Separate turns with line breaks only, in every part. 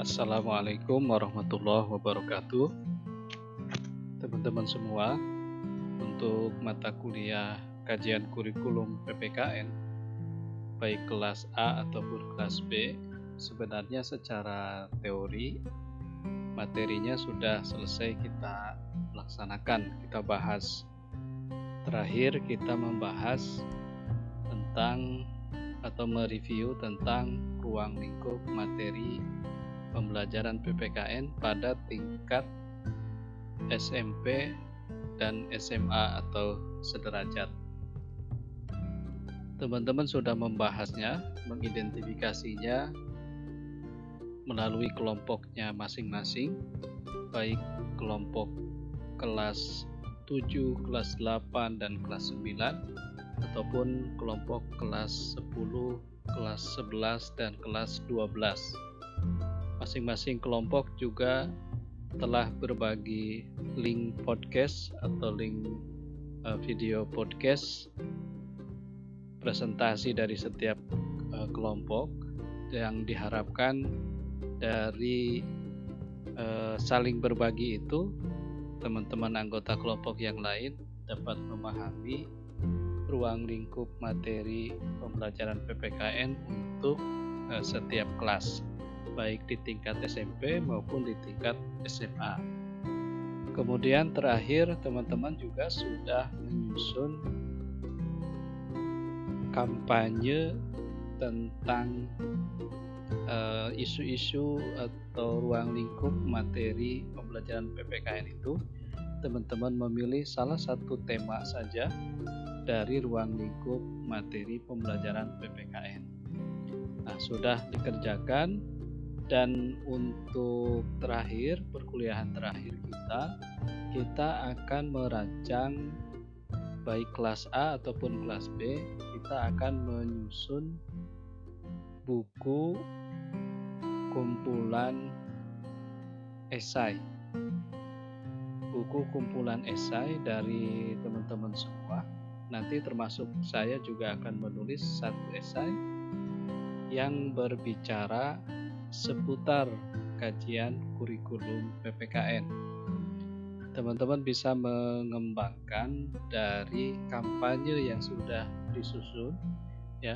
Assalamualaikum warahmatullahi wabarakatuh. Teman-teman semua, untuk mata kuliah kajian kurikulum PPKN, baik kelas A ataupun kelas B, sebenarnya secara teori, materinya sudah selesai kita laksanakan, kita bahas. Terakhir kita membahas tentang atau mereview tentang ruang lingkup materi pembelajaran PPKN pada tingkat SMP dan SMA atau sederajat. Teman-teman sudah membahasnya, mengidentifikasinya melalui kelompoknya masing-masing, baik kelompok kelas 7, kelas 8, dan kelas 9, ataupun kelompok kelas 10, kelas 11, dan kelas 12. Masing-masing kelompok juga telah berbagi link podcast atau link video podcast presentasi dari setiap kelompok yang diharapkan dari saling berbagi itu teman-teman anggota kelompok yang lain dapat memahami ruang lingkup materi pembelajaran PPKN untuk setiap kelas, baik di tingkat SMP maupun di tingkat SMA. Kemudian terakhir teman-teman juga sudah menyusun kampanye tentang isu-isu atau ruang lingkup materi pembelajaran PPKN itu. Teman-teman memilih salah satu tema saja dari ruang lingkup materi pembelajaran PPKN. Nah, sudah dikerjakan. Dan untuk terakhir, perkuliahan terakhir kita akan merancang baik kelas A ataupun kelas B, kita akan menyusun buku kumpulan esai. Buku kumpulan esai dari teman-teman semua. Nanti termasuk saya juga akan menulis satu esai yang berbicara seputar kajian kurikulum PPKN. Teman-teman bisa mengembangkan dari kampanye yang sudah disusun, ya,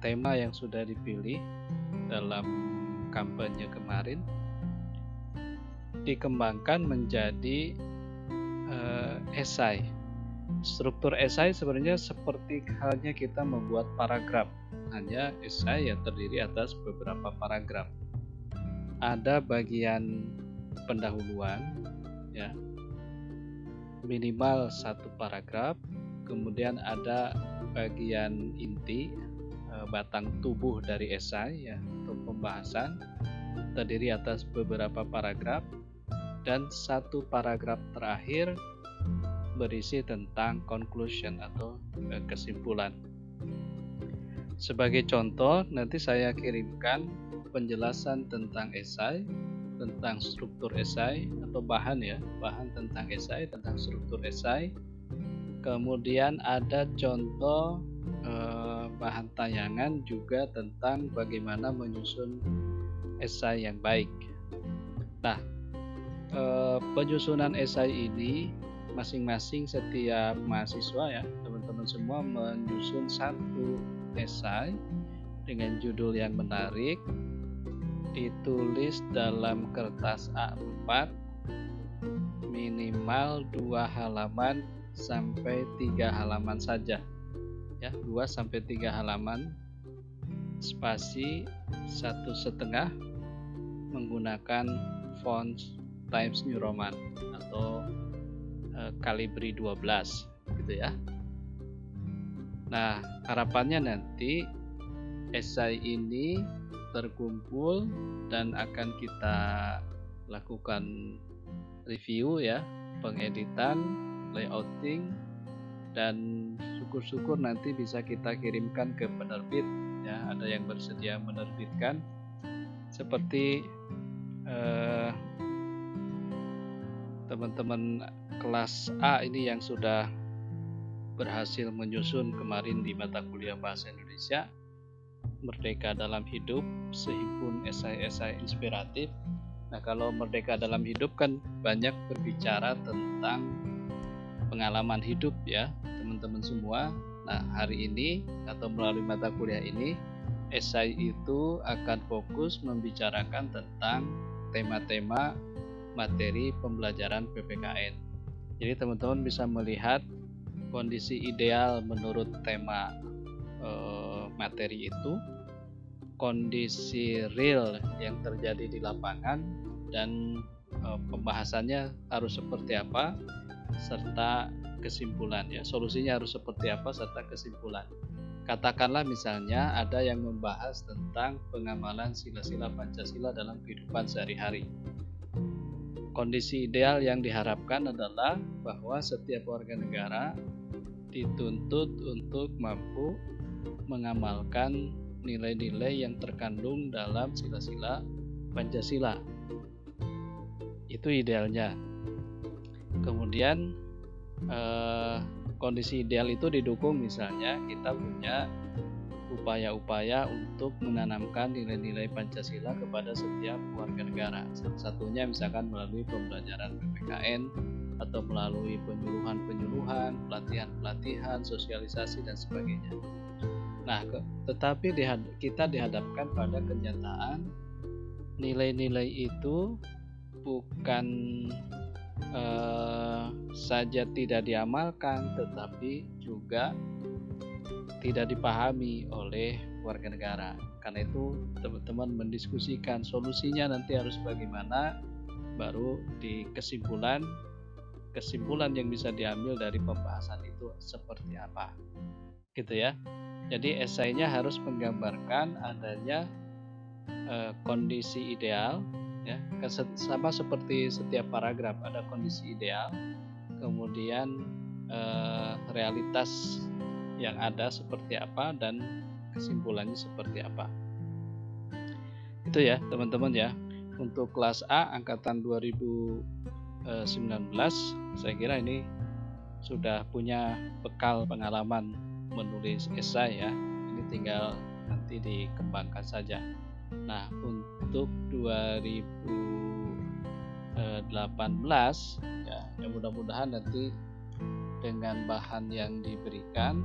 tema yang sudah dipilih dalam kampanye kemarin, dikembangkan menjadi esai. Struktur esai sebenarnya seperti halnya kita membuat paragraf, hanya esai yang terdiri atas beberapa paragraf. Ada bagian pendahuluan, ya, minimal satu paragraf, kemudian ada bagian inti, batang tubuh dari esai, ya, atau pembahasan, terdiri atas beberapa paragraf, dan satu paragraf terakhir berisi tentang conclusion atau kesimpulan. Sebagai contoh, nanti saya kirimkan penjelasan tentang esai, tentang struktur esai atau bahan tentang esai, tentang struktur esai. Kemudian ada contoh bahan tayangan juga tentang bagaimana menyusun esai yang baik. Nah, penyusunan esai ini masing-masing setiap mahasiswa, ya, teman-teman semua menyusun satu esai dengan judul yang menarik, ditulis dalam kertas A4 minimal 2 halaman sampai 3 halaman saja, ya, 2 sampai 3 halaman, spasi 1,5 menggunakan font Times New Roman atau Calibri 12 gitu, ya. Nah, harapannya nanti esai ini terkumpul dan akan kita lakukan review, ya, pengeditan, layouting, dan syukur-syukur nanti bisa kita kirimkan ke penerbit, ya, ada yang bersedia menerbitkan seperti teman-teman kelas A ini yang sudah berhasil menyusun kemarin di mata kuliah bahasa Indonesia. Merdeka dalam Hidup, sehimpun esai-esai inspiratif. Nah, kalau Merdeka dalam Hidup kan banyak berbicara tentang pengalaman hidup ya, teman-teman semua. Nah, hari ini atau melalui mata kuliah ini, esai itu akan fokus membicarakan tentang tema-tema materi pembelajaran PPKN. Jadi teman-teman bisa melihat kondisi ideal menurut tema materi itu, kondisi real yang terjadi di lapangan, dan pembahasannya harus seperti apa, serta kesimpulan ya, solusinya harus seperti apa serta kesimpulan. Katakanlah misalnya ada yang membahas tentang pengamalan sila-sila Pancasila dalam kehidupan sehari-hari. Kondisi ideal yang diharapkan adalah bahwa setiap warga negara dituntut untuk mampu mengamalkan nilai-nilai yang terkandung dalam sila-sila Pancasila. Itu idealnya. Kemudian kondisi ideal itu didukung misalnya kita punya upaya-upaya untuk menanamkan nilai-nilai Pancasila kepada setiap warga negara. Salah satunya misalkan melalui pembelajaran PPKN atau melalui penyuluhan-penyuluhan, pelatihan-pelatihan, sosialisasi dan sebagainya. Nah, tetapi kita dihadapkan pada kenyataan nilai-nilai itu bukan saja tidak diamalkan, tetapi juga tidak dipahami oleh warga negara. Karena itu teman-teman mendiskusikan solusinya nanti harus bagaimana, baru di kesimpulan yang bisa diambil dari pembahasan itu seperti apa, gitu ya. Jadi esainya harus menggambarkan adanya kondisi ideal ya, sama seperti setiap paragraf ada kondisi ideal, kemudian realitas yang ada seperti apa dan kesimpulannya seperti apa. Itu ya teman-teman ya. Untuk kelas A angkatan 2019 saya kira ini sudah punya bekal pengalaman menulis esai ya. Ini tinggal nanti dikembangkan saja. Nah, untuk 2018 ya mudah-mudahan nanti dengan bahan yang diberikan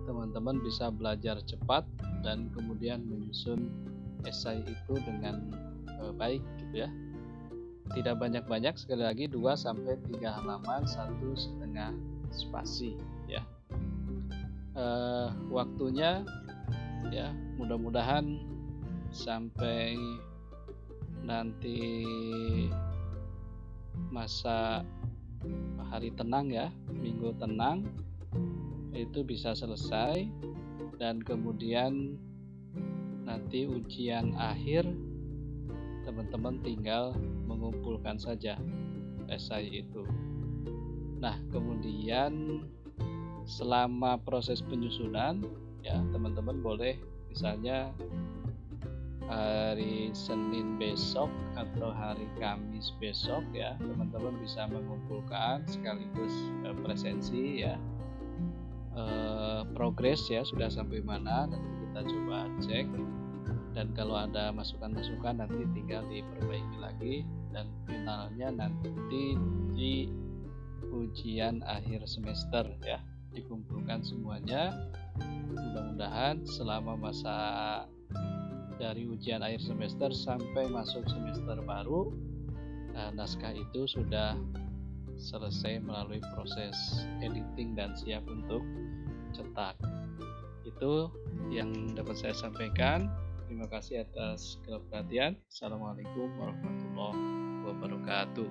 teman-teman bisa belajar cepat dan kemudian menyusun esai itu dengan baik gitu ya. Tidak banyak-banyak, sekali lagi 2-3 halaman, 1,5 spasi ya. Waktunya ya mudah-mudahan sampai nanti masa hari tenang ya, minggu tenang itu bisa selesai, dan kemudian nanti ujian akhir teman-teman tinggal mengumpulkan saja esai itu. Nah, kemudian selama proses penyusunan ya teman-teman boleh misalnya hari Senin besok atau hari Kamis besok ya teman-teman bisa mengumpulkan sekaligus presensi ya, progres ya sudah sampai mana, nanti kita coba cek, dan kalau ada masukan-masukan nanti tinggal diperbaiki lagi, dan finalnya nanti di ujian akhir semester ya dikumpulkan semuanya. Mudah-mudahan selama masa dari ujian akhir semester sampai masuk semester baru, naskah itu sudah selesai melalui proses editing dan siap untuk cetak. Itu yang dapat saya sampaikan. Terima kasih atas segala perhatian. Assalamualaikum warahmatullahi wabarakatuh.